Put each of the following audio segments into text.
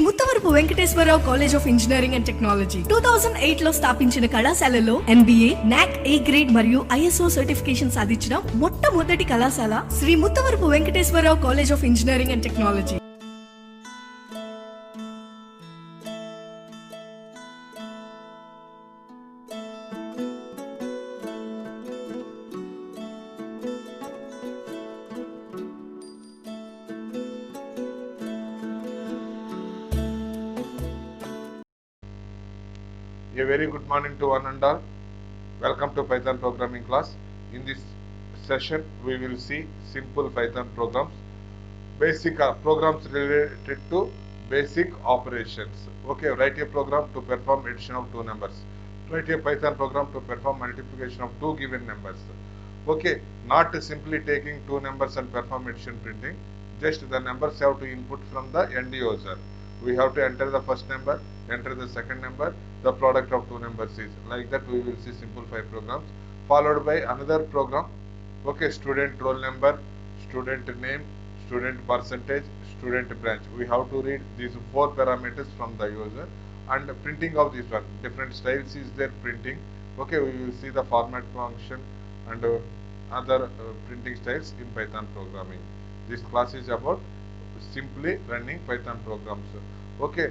Muttavarapu Venkateswararao college of engineering and technology 2008 లో స్థాపించిన కళాశాలలో MBA, NAC A గ్రేడ్ మరియు ISO సర్టిఫికేషన్ సాధించిన మొట్టమొదటి కళాశాల Sri Muttavarapu Venkateswararao college of engineering and technology. A very good morning to one and all. Welcome to Python programming class. In this session we will see simple Python programs, basic programs related to basic operations. Okay, write a program to perform addition of two numbers. Write a Python program to perform multiplication of two given numbers. Okay, not simply taking two numbers and perform addition printing, just the numbers have to input from the end user. We have to enter the first number, enter the second number, the product of two numbers is. Like that we will see simple 5 programs, followed by another program. Okay, student roll number, student name, student percentage, student branch. We have to read these 4 parameters from the user and printing of this one. Different styles is there printing. Okay, we will see the format function and other printing styles in Python programming. This class is about simply running Python programs. Okay,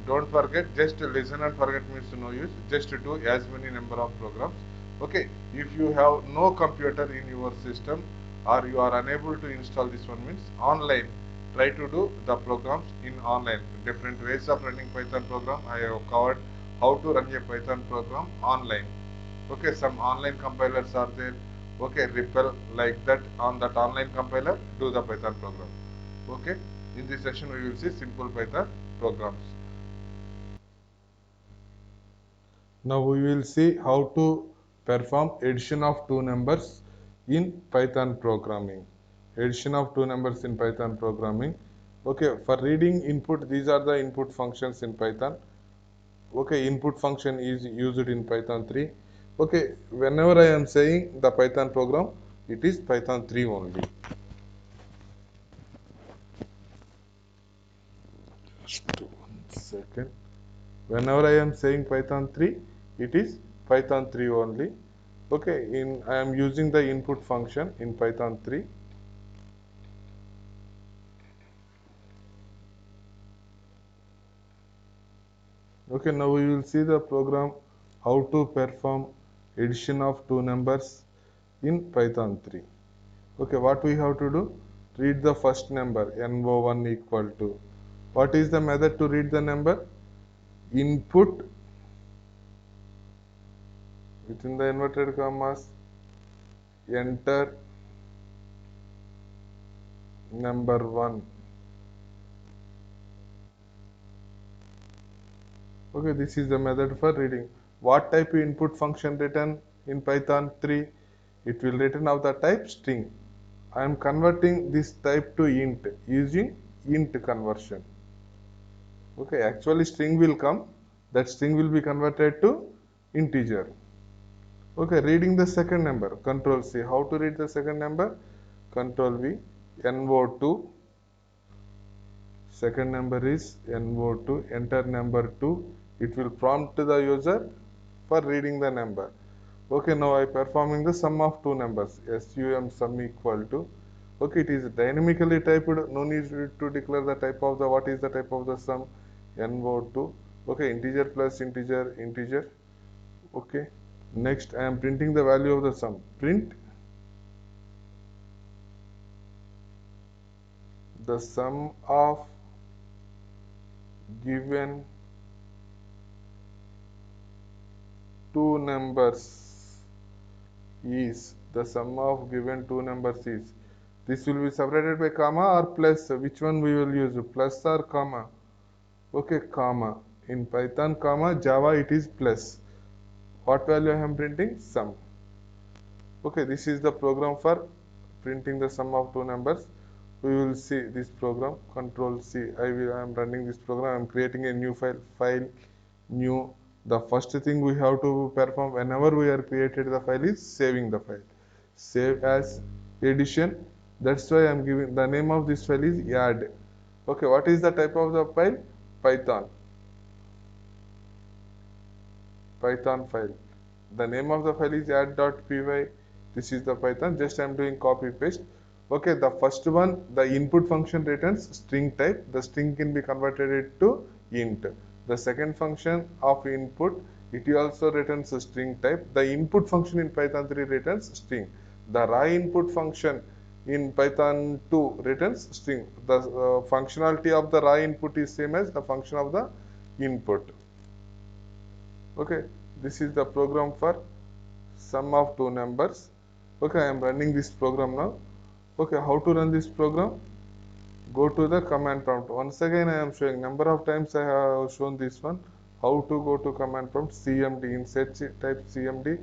don't forget, just listen and forget means no use. Just do as many number of programs. Okay, if you have no computer in your system or you are unable to install this one means online, try to do the programs in online. Different ways of running Python program I have covered. How to run a Python program online. Okay, some online compilers are there. Okay, REPL, like that. On that online compiler, do the Python program. Okay, in this session we will see simple Python programs. Now we will see how to perform addition of two numbers in Python programming. Addition of two numbers in Python programming. Okay, for reading input, these are the input functions in Python. Okay, input function is used in Python 3. Okay, whenever I am saying the Python program, it is Python 3 only. Just 1 second. Whenever I am saying Python 3, it is Python 3 only. Okay, I am using the input function in Python 3. Okay, now we will see the program how to perform addition of two numbers in Python 3. Okay, what we have to do? Read the first number, NO1 equal to. What is the method to read the number? Input within the inverted commas, enter number 1. Okay, this is the method for reading. What type of input function written in Python 3? It will written of the type string. I am converting this type to int using int conversion. Okay, actually string will come. That string will be converted to integer. Okay, reading the second number, Control C. How to read the second number? Control V, NO2. Second number is NO2. Enter number 2. It will prompt the user for reading the number. Okay, now I performing the sum of two numbers. SUM sum equal to. Okay, it is dynamically typed. No need to declare the type of the, what is the type of the sum? NO2. Okay, integer plus integer, integer. Okay. Next, I am printing the value of the sum. Print the sum of given two numbers is, the sum of given two numbers is. This will be separated by comma or plus. Which one we will use? Plus or comma? Okay, comma. In Python, comma, Java it is plus. What value I am printing? Sum. Okay, this is the program for printing the sum of two numbers. We will see this program. Control C. I am running this program. I am creating a new file, new. The first thing we have to perform whenever we are created the file is saving the file. Save as addition. That's why I am giving the name of this file is add. Okay, what is the type of the file? Python file. The name of the file is add.py. This is the Python. Just I am doing copy paste. Okay, the first one, the input function returns string type. The string can be converted into int. The second function of input, it also returns a string type. The input function in Python 3 returns string. The raw input function in Python 2 returns string. The functionality of the raw input is same as the function of the input. Okay, this is the program for sum of two numbers. Okay, I am running this program now. Okay, how to run this program? Go to the command prompt. Once again, I am showing number of times I have shown this one. How to go to command prompt? CMD. In search type CMD.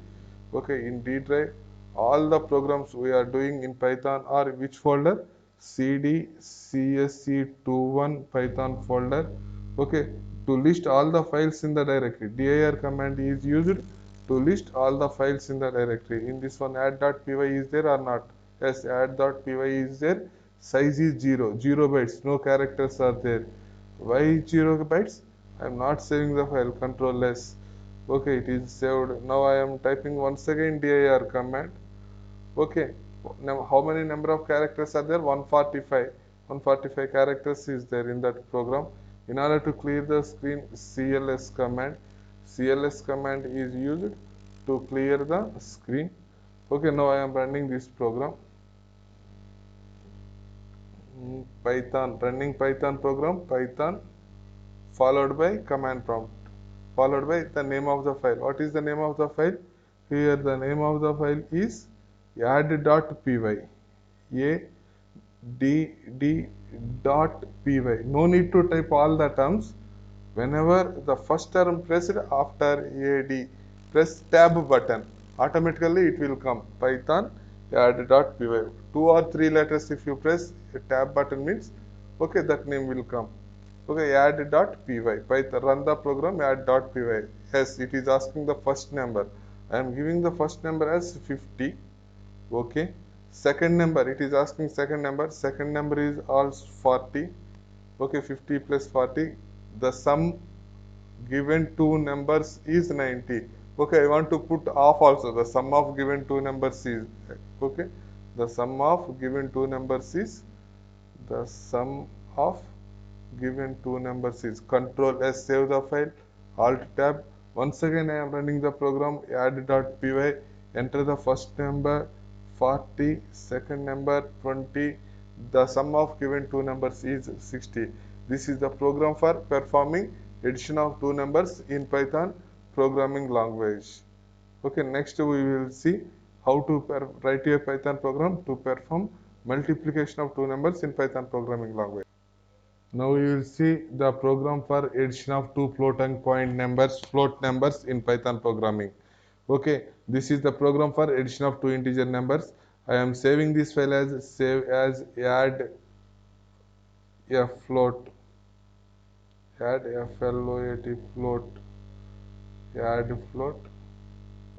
Okay, in D drive, all the programs we are doing in Python are which folder? CD CSC21 Python folder. Okay, to list all the files in the directory, dir command is used to list all the files in the directory. In this one, add.py is there or not? Yes, add.py is there. Size is 0 bytes, no characters are there. Why 0 bytes? I am not saving the file, control S. Okay, it is saved. Now I am typing once again dir command. Okay, now how many number of characters are there? 145. 145 characters is there in that program. In order to clear the screen, cls command. cls command is used to clear the screen. Okay, now I am running this program. Python, running Python program, Python followed by command prompt, followed by the name of the file. What is the name of the file? Here the name of the file is add.py. add.py. No need to type all the terms. Whenever the first term pressed after add, press tab button. Automatically it will come Python add.py. 2 or 3 letters if you press a tab button means okay, that name will come. Okay, add.py. Python, run the program add.py. Yes, it is asking the first number. I am giving the first number as 50. Okay. Second number, it is asking second number. Second number is also 40. Okay, 50 plus 40. The sum given two numbers is 90. Okay, I want to put off also. The sum of given two numbers is, okay, the sum of given two numbers is, the sum of given two numbers is. Control S, save the file. Alt tab. Once again I am running the program add.py. Enter the first number 40, second number 20. The sum of given two numbers is 60. This is the program for performing addition of two numbers in Python programming language. Okay, next we will see how to write a Python program to perform multiplication of two numbers in Python programming language. Now you will see the program for addition of two floating point numbers, float numbers in Python programming. Okay, this is the program for addition of two integer numbers. I am saving this file as save as add a float, add a float, add float.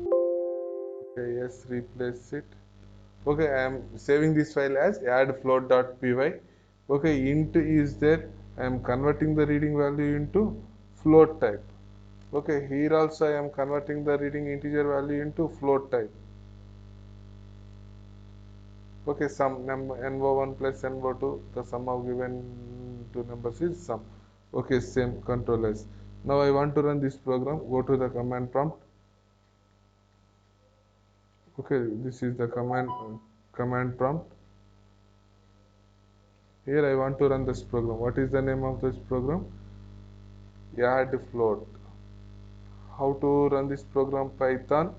Okay, yes, replace it. Okay, I am saving this file as add float.py. Okay, int is there. I am converting the reading value into float type. Okay, here also I am converting the reading integer value into float type. Okay, sum no1 plus no2, the sum of given two numbers is sum. Okay, same, control S. Now I want to run this program. Go to the command prompt. Okay, this is the command prompt. Here I want to run this program. What is the name of this program? Add float. How to run this program? Python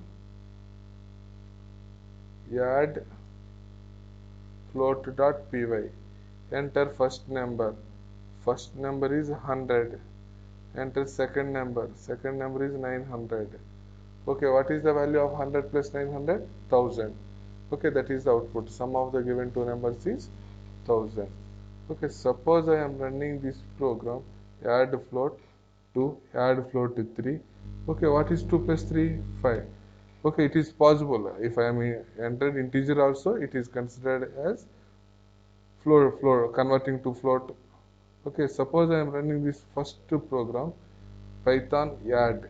add float.py. Enter first number. First number is 100. Enter second number. Second number is 900. Okay, what is the value of 100 plus 900? 1000. Okay, that is the output. Sum of the given two numbers is 1000. Okay, suppose I am running this program add float 2, add float 3. Okay, what is 2 plus 3? 5. Okay, it is possible. If I am entered integer also, it is considered as float, converting to float. Okay, suppose I am running this first program, Python add.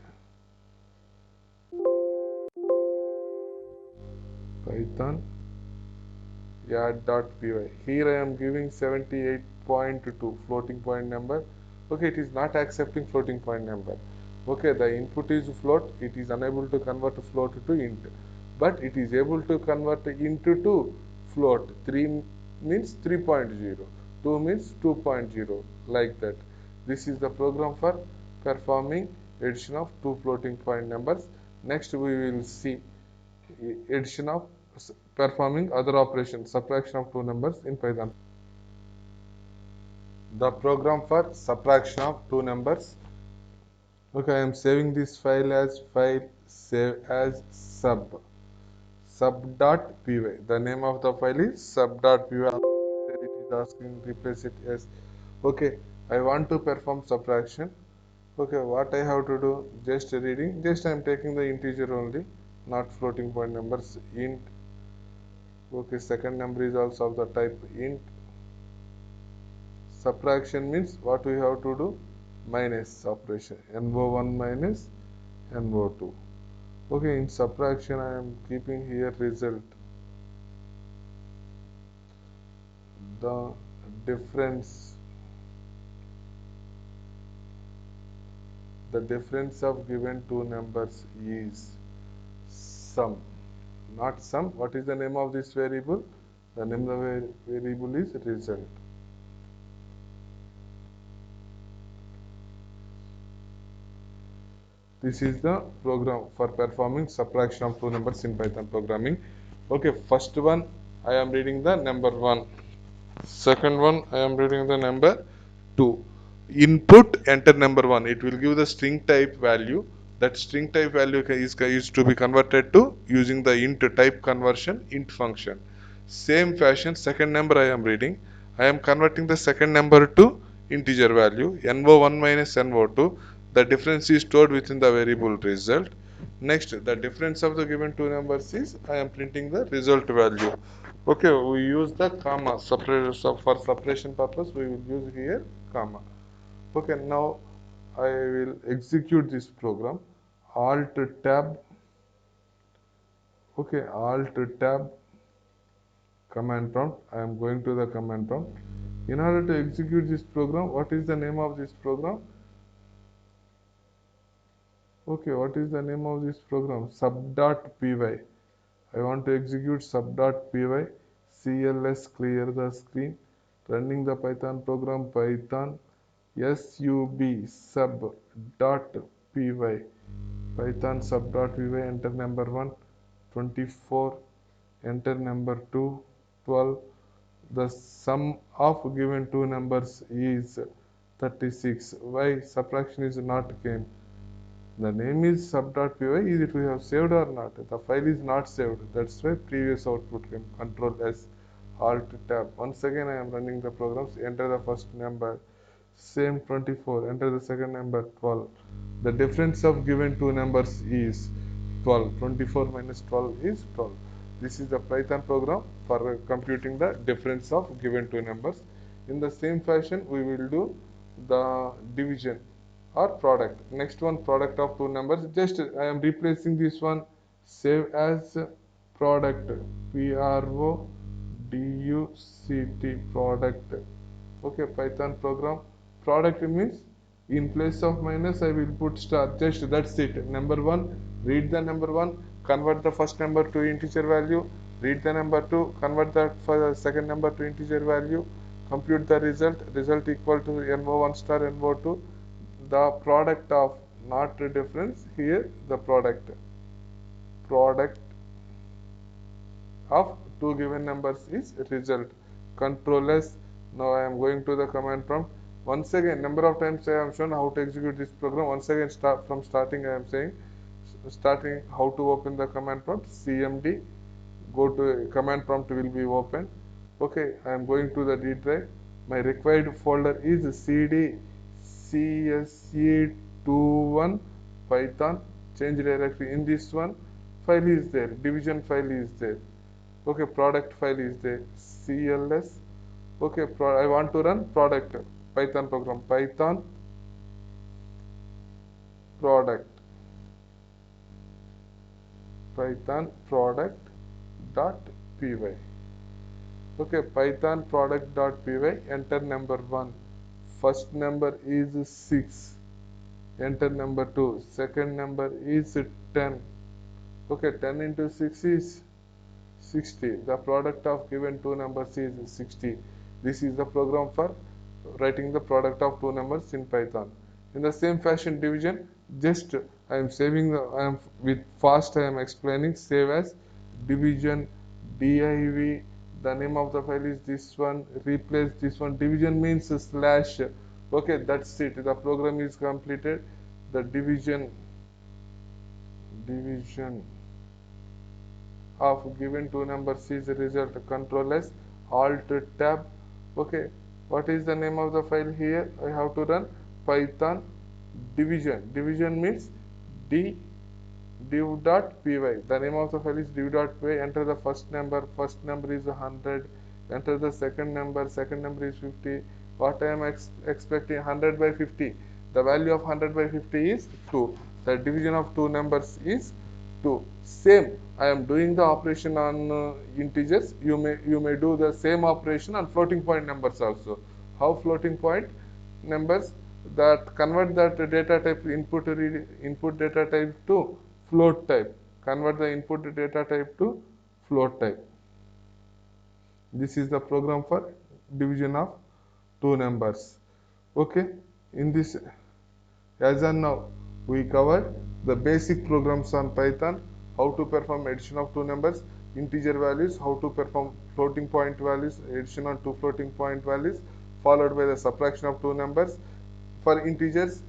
Python add.py. Here I am giving 78.2 floating point number. Okay, it is not accepting floating point number. Okay, the input is float, it is unable to convert float to int, but it is able to convert int to float. 3 means 3.0, 2 means 2.0, like that. This is the program for performing addition of two floating point numbers. Next we will see addition of performing other operations, subtraction of two numbers in Python. The program for subtraction of two numbers. Okay, I am saving this file as save as sub.py. The name of the file is sub.py. It is asking replace it as. Okay, I want to perform subtraction. Okay, what I have to do? Just reading. Just I am taking the integer only, not floating point numbers. Int. Okay, second number is also of the type int. Subtraction means what we have to do? Minus operation. NO1 minus NO2. Okay, in subtraction I am keeping here result. The difference. The difference of given two numbers is sum. Not sum. What is the name of this variable? The name of the variable is result. This is the program for performing subtraction of two numbers in Python programming. Okay, first one I am reading the number 1. Second one I am reading the number 2. Input enter number 1. It will give the string type value. That string type value is to be converted to using the int type conversion int function. Same fashion, second number I am reading. I am converting the second number to integer value no1 minus no2. The difference is stored within the variable result. Next, the difference of the given two numbers is I am printing the result value. Okay, we use the comma for separation purpose. We will use here comma. Okay, now I will execute this program. Alt tab. Okay, Alt tab command prompt. I am going to the command prompt. In order to execute this program, what is the name of this program? Okay, what is the name of this program? Sub.py. I want to execute sub.py. CLS clear the screen. Running the Python program Python sub.py. Python sub.py. Enter number 1 24. Enter number 2 12. The sum of given two numbers is 36. Why subtraction is not came? The name is sub.py. Is it we have saved or not? The file is not saved. That's why previous output came. Control S, Alt tab. Once again I am running the programs. Enter the first number. Same 24. Enter the second number 12. The difference of given two numbers is 12. 24 minus 12 is 12. This is the Python program for computing the difference of given two numbers. In the same fashion, we will do the division or product. Next one, product of two numbers. Just I am replacing this one. Save as product. PRODUCT product. Okay, Python program. Product means in place of minus I will put star. Just that's it. Number 1, read the number 1, convert the first number to integer value, read the number 2, convert that for the second number to integer value, compute the result equal to no1 star no2. The product of, not the difference, here the product of two given numbers is result. Control S. Now I am going to the command prompt. Once again, number of times I have shown how to execute this program. Once again, from starting I am saying, starting how to open the command prompt. CMD, go to command prompt will be open. Okay, I am going to the D drive. My required folder is CD CSE21 Python. Change directory. In this one, file is there. Division file is there. Okay, product file is there. CLS. Okay, I want to run product. Python program, Python product, Python product dot py. Okay, Python product dot py. Enter number 1. First number is 6. Enter number 2. Second number is 10. Okay, 10 into 6 is 60. The product of given two numbers is 60. This is the program for writing the product of two numbers in Python. In the same fashion, division, just I am saving, I am with fast I am explaining, save as division, div, the name of the file is this one, replace this one, division means slash. Okay, that's it, the program is completed. The division of given two numbers is the result. Control S, Alt Tab. Okay, what is the name of the file here? I have to run Python division. Division means div.py. The name of the file is div.py. Enter the first number. First number is 100. Enter the second number. Second number is 50. What I am expecting, 100 by 50. The value of 100 by 50 is 2. The division of two numbers is 2. Same, I am doing the operation on integers. You may do the same operation on floating point numbers also. How floating point numbers? That convert that data type input data type to float type. Convert the input data type to float type. This is the program for division of two numbers. Okay, in this, as and now, we covered the basic programs on Python, how to perform addition of two numbers, integer values, how to perform floating point values, addition on two floating point values, followed by the subtraction of two numbers. For integers,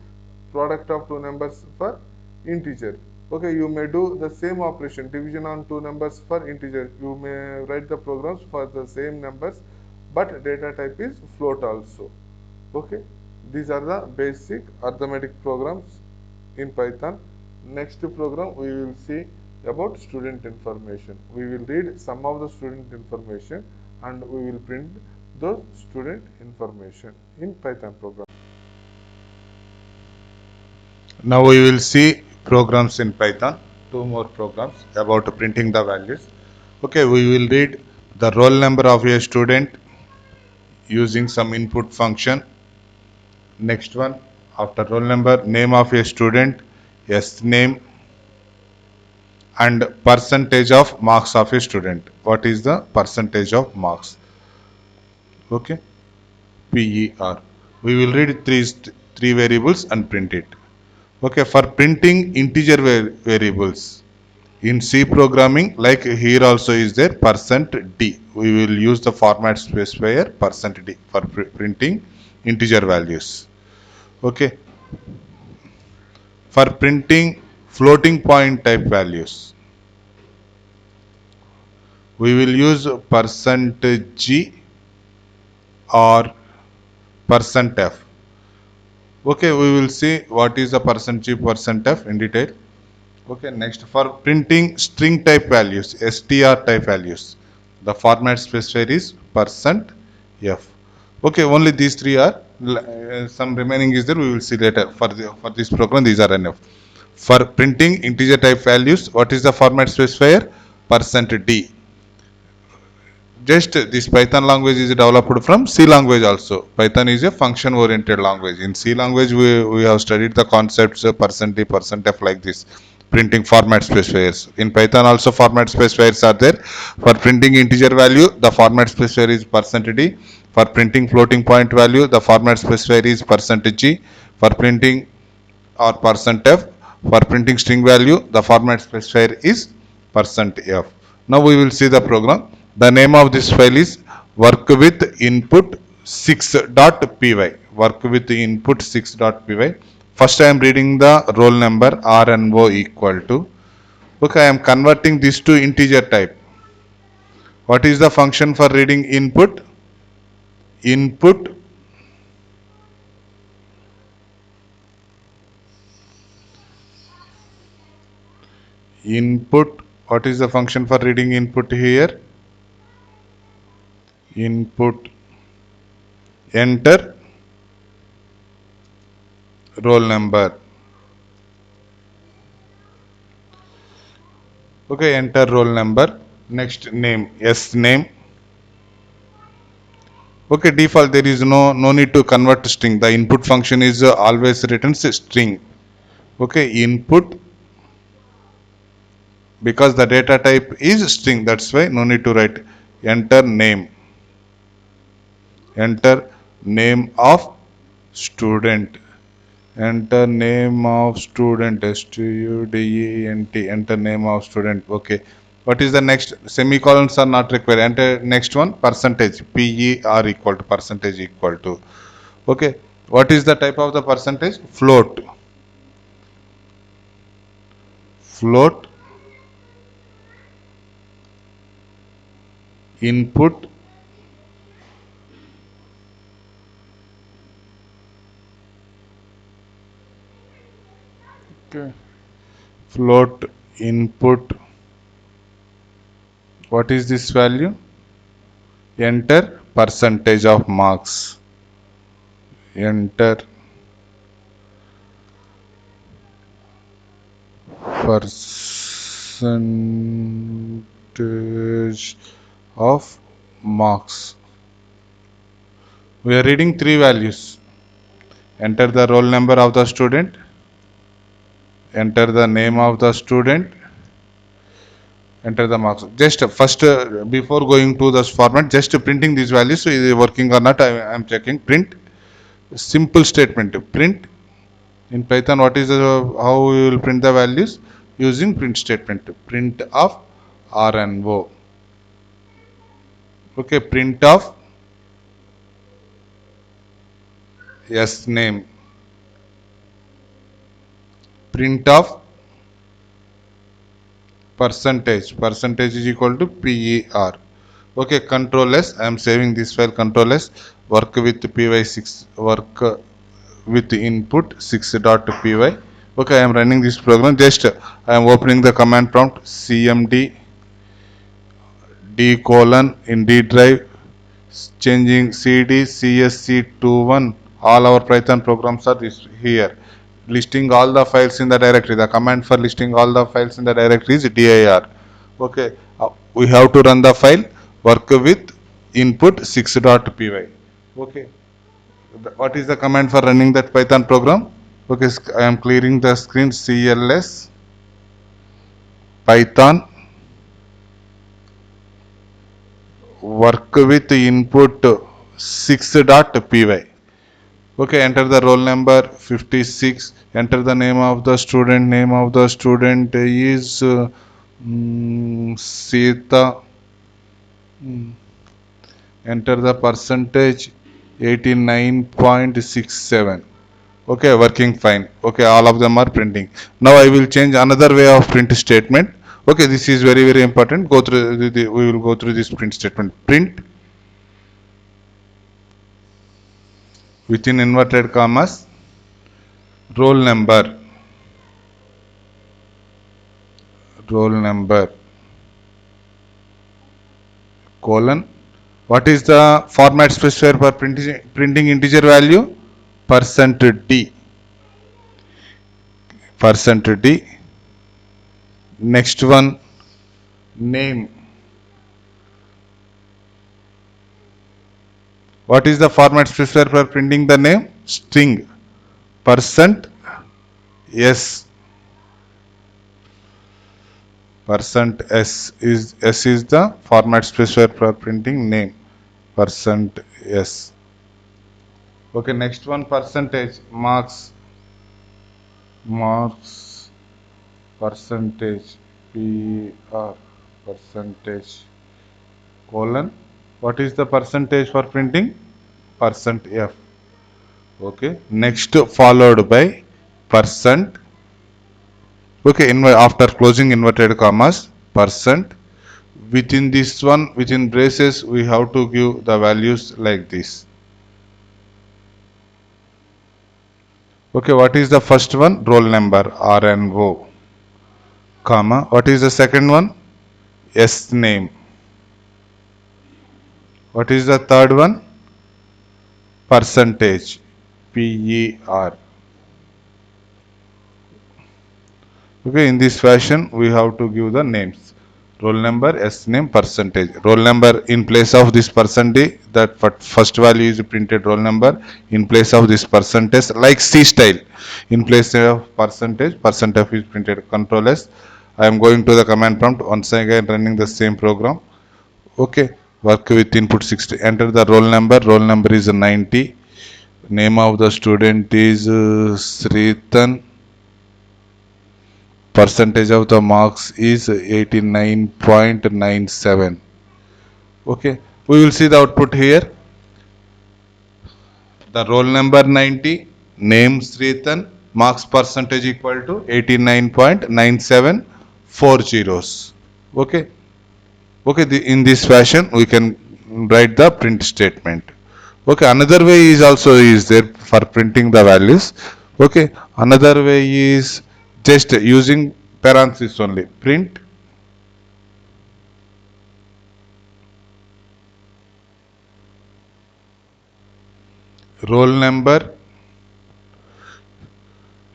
product of two numbers for integer. Okay, you may do the same operation, division on two numbers for integer. You may write the programs for the same numbers, but data type is float also. Okay, these are the basic arithmetic programs in Python. Next program we will see about student information. We will read some of the student information and we will print those student information in Python program. Now we will see programs in Python, two more programs about printing the values. Okay, we will read the roll number of a student using some input function. Next one, after roll number, name of a student, yes name, and percentage of marks of a student. What is the percentage of marks? Okay, PER. We will read three variables and print it. Okay, for printing integer variables in C programming, like here also is there %d. We will use the format specifier %d for printing integer values. Okay, for printing floating point type values, we will use %g or %f. Okay, we will see what is the %g, %f in detail. Okay, next for printing string type values, str type values, the format specifier is %f. Okay, only these three are, some remaining is there, we will see later. For this program, these are enough. For printing integer type values, what is the format specifier? %d. Just this Python language is developed from C language also. Python is a function oriented language. In C language, we have studied the concepts %d, %f like this. Printing format specifiers. In Python also format specifiers are there. For printing integer value, the format specifier is %d. For printing floating point value, the format specifier is %g. For printing or %f. For printing string value, the format specifier is %f. Now we will see the program. The name of this file is work with input 6.py. Work with input 6.py. First I am reading the roll number RNO equal to. Okay, I am converting this to integer type. What is the function for reading input? Input what is the function for reading input here? Input, enter roll number. Okay, enter roll number. Next name, yes name. Okay, default there is no need to convert to string. The input function is always written string. Okay, input, because the data type is string, that's why no need to write. Enter name. Enter name of student. Enter name of student. student. Enter name of student. Okay. What is the next? Semicolons are not required. Enter next one. Percentage. PER equal to percentage equal to. Okay. What is the type of the percentage? Float. Float. Input. Okay. Float input. What is this value? Enter percentage of marks. Enter percentage of marks. We are reading three values. Enter the roll number of the student. Enter the name of the student. Enter the marks. Just first, before going to this format, just printing these values. So is it working or not? I am checking. Print. Simple statement. Print. In Python, what is the, how we will print the values? Using print statement. Print of R and O. Okay, print of yes name. Print of percentage. Percentage is equal to PER. Okay, control S. I am saving this file. Control S. Work with py6. Work with input 6.py. Okay, I am running this program. Just I am opening the command prompt cmd d colon in D drive, changing cd csc21. All our Python programs are this here. Listing all the files in the directory. The command for listing all the files in the directory is dir. Okay, we have to run the file. Work with input 6.py. Okay, what is the command for running that Python program? Okay, I am clearing the screen. cls python work with input 6.py. Okay, enter the roll number 56. Enter the name of the student. Name of the student is Sita. Enter the percentage 89.67. Okay, working fine. Okay, all of them are printing. Now I will change another way of print statement. Okay, this is very important. Go through we will go through this print statement. Print within inverted commas roll number. Roll number colon. What is the format specifier for printing integer value? %d. %d. Next one, name. What is the format specifier for printing the name? String. Percent s. Percent s is the format specifier for printing name. Percent s. Okay, next one, percentage marks. Marks percentage PR percentage colon. What is the percentage for printing? %f. Okay, next followed by percent. Okay, after closing inverted commas, percent. Within this one, within braces, we have to give the values like this. Okay, what is the first one? Roll number RNO, comma. What is the second one? S name. What is the third one? Percentage. PER. Okay, in this fashion, we have to give the names. Roll number, S name, percentage. Roll number in place of this percentage, that first value is printed roll number in place of this percentage, like C style. In place of percentage, percentage is printed. Control S. I am going to the command prompt. Once again, running the same program. Okay, work with input 60. Enter the roll number. Roll number is 90. Name of the student is Sritan. Percentage of the marks is 89.97. Okay, we will see the output here. The roll number 90, name Sritan, marks percentage equal to 89.97, 4 zeros. Okay, okay, in this fashion we can write the print statement. Okay, another way is also is there for printing the values. Okay, another way is just using parentheses only. Print roll number,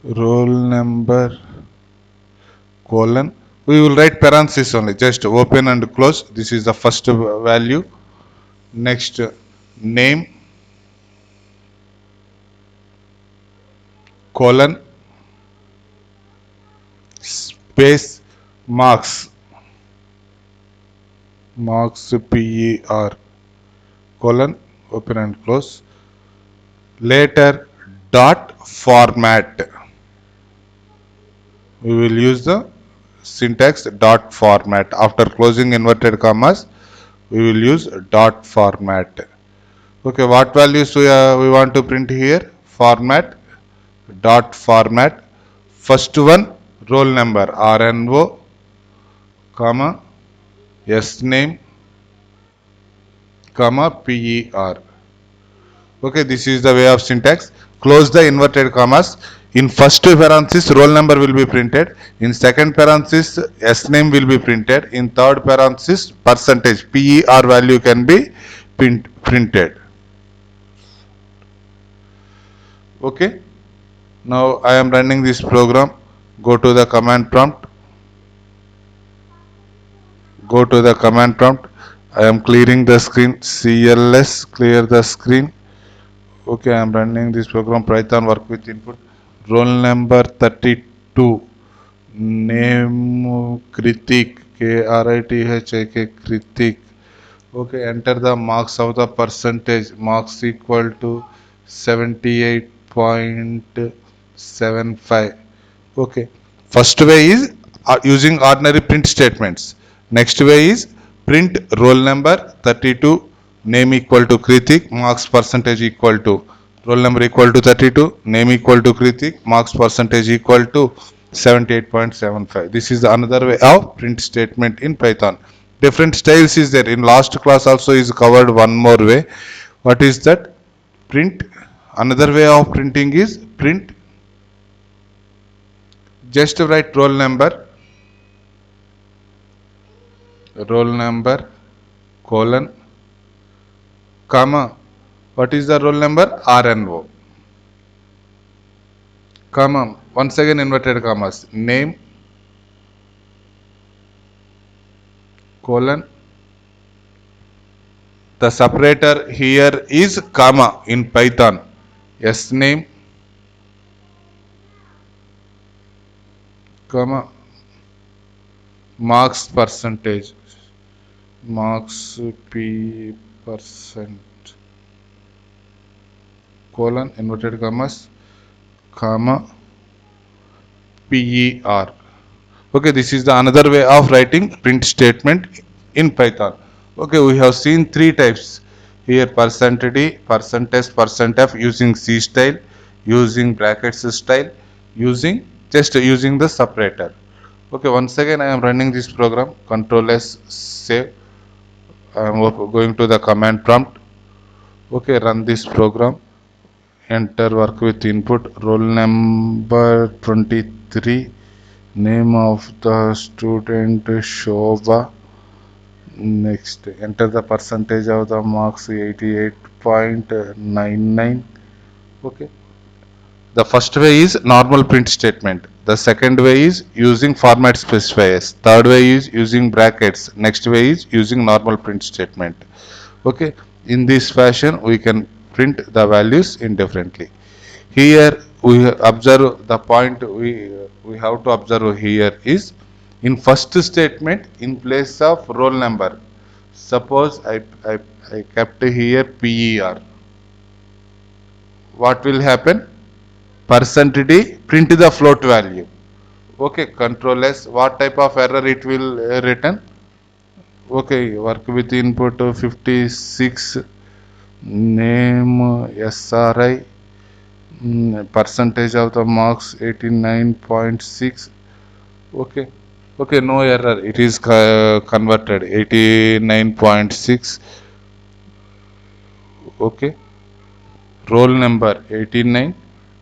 roll number, colon. We will write parentheses only, just open and close. This is the first value. Next, name, colon, space, marks, marks, PER, colon, open and close. Later, dot format. We will use the syntax dot format. After closing inverted commas, we will use dot format. Okay, what values we want to print here? Format, dot format. First one, roll number, RNO, comma, S name, comma, PER. Okay, this is the way of syntax. Close the inverted commas. In first parenthesis, roll number will be printed. In second parenthesis, S name will be printed. In third parenthesis, percentage, PER value can be printed. Okay. Now I am running this program. Go to the command prompt. Go to the command prompt. I am clearing the screen. CLS, clear the screen. Okay, I am running this program. Python work with input. Roll number 32. Name Kritik. Kritik. Kritik. Okay, enter the marks of the percentage. Marks equal to 78.75. Okay. First way is using ordinary print statements. Next way is print roll number 32, name equal to Kritik, marks percentage equal to roll number equal to 32, name equal to Kritik, marks percentage equal to 78.75. This is another way of print statement in Python. Different styles is there. In last class also is covered one more way. What is that? Print. Another way of printing is print. Just write roll number, colon, comma. What is the roll number? RNO, comma. Once again inverted commas. Name, colon. The separator here is comma in Python. S name, comma. Marks percentage. Marks P percent, colon, inverted commas, comma, PER. Okay, this is the another way of writing print statement in Python. Okay, we have seen three types here: percent D, percent S, percent F, using C style, using brackets style, using the separator. Okay, once again I am running this program. Control S, save. I am going to the command prompt. Okay, run this program. Enter work with input. Roll number 23. Name of the student Shobha. Next, enter the percentage of the marks 88.99. Okay. The first way is normal print statement. The second way is using format specifiers. Third way is using brackets. Next way is using normal print statement. Okay, in this fashion we can print the values indifferently. Here we observe the point we have to observe here is in first statement in place of roll number. Suppose I kept here PER. What will happen? Percent D print the float value. Okay, control S. What type of error it will return? Okay, work with input 56, name SRI, percentage of the marks 89.6. Okay, okay, no error. It is converted 89.6. Okay, roll number 89,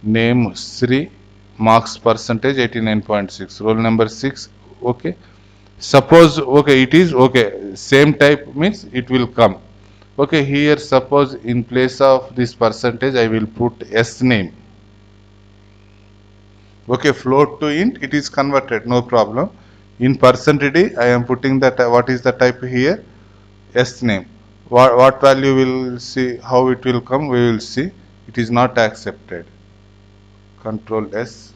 name Sri, marks percentage 89.6, roll number 6. Okay, suppose okay it is okay, same type means it will come. Okay, here suppose in place of this percentage I will put S name. Okay, float to int it is converted, no problem. In percentage I am putting that what is the type here? S name. What value will see, how it will come we will see. It is not accepted. Control S,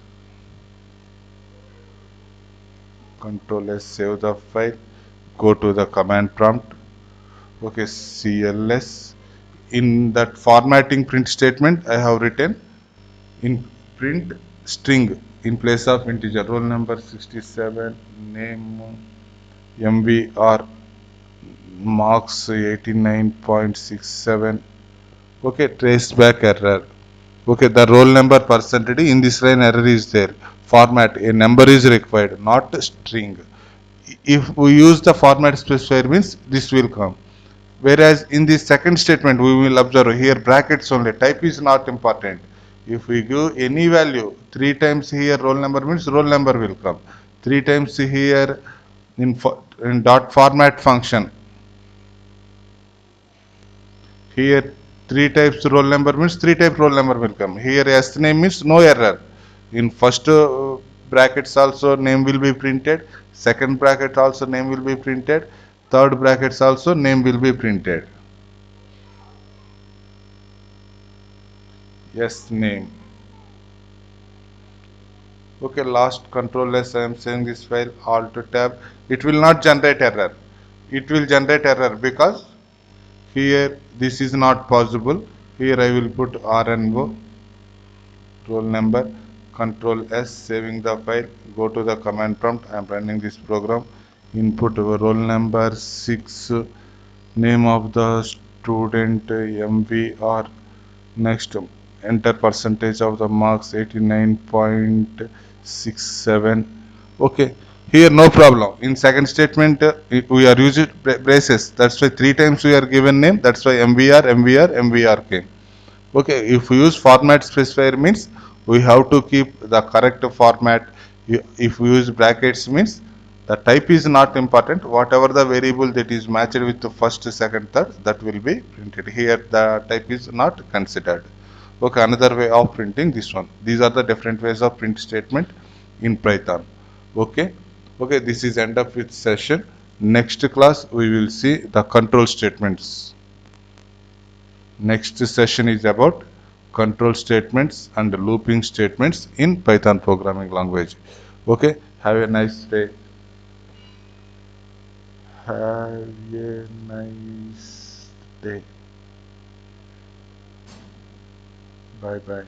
Control S, save the file, go to the command prompt. Okay, CLS. In that formatting print statement, I have written in print string in place of integer, roll number 67, name MVR, marks 89.67. Okay, trace back error. Okay, the roll number percentage in this line error is there. Format, a number is required, not a string. If we use the format specifier means this will come. Whereas in the second statement we will observe here brackets only, type is not important. If we give any value 3 times here roll number means roll number will come. 3 times here in dot format function, here 3 types roll number means 3 type roll number will come. Here S name means no error. In first brackets also name will be printed. Second bracket also name will be printed. Third brackets also name will be printed. Yes, name. Okay, last control S I am saying this file alt tab. It will not generate error. It will generate error because here this is not possible. Here I will put RNO, roll number, control S, saving the file, go to the command prompt. I am running this program. Input roll number 6, name of the student MVR. Next, enter percentage of the marks 89.67. Okay, here no problem. In second statement, we are using braces. That's why 3 times we are given name. That's why MVR came. Okay, if we use format specifier means we have to keep the correct format. If we use brackets means the type is not important. Whatever the variable that is matched with the first, second, third, that will be printed. Here the type is not considered. Okay, another way of printing this one. These are the different ways of print statement in Python. Okay, okay, this is end up with session. Next class we will see the control statements. Next session is about control statements and looping statements in Python programming language. Okay, have a nice day. Have a nice day. Bye bye.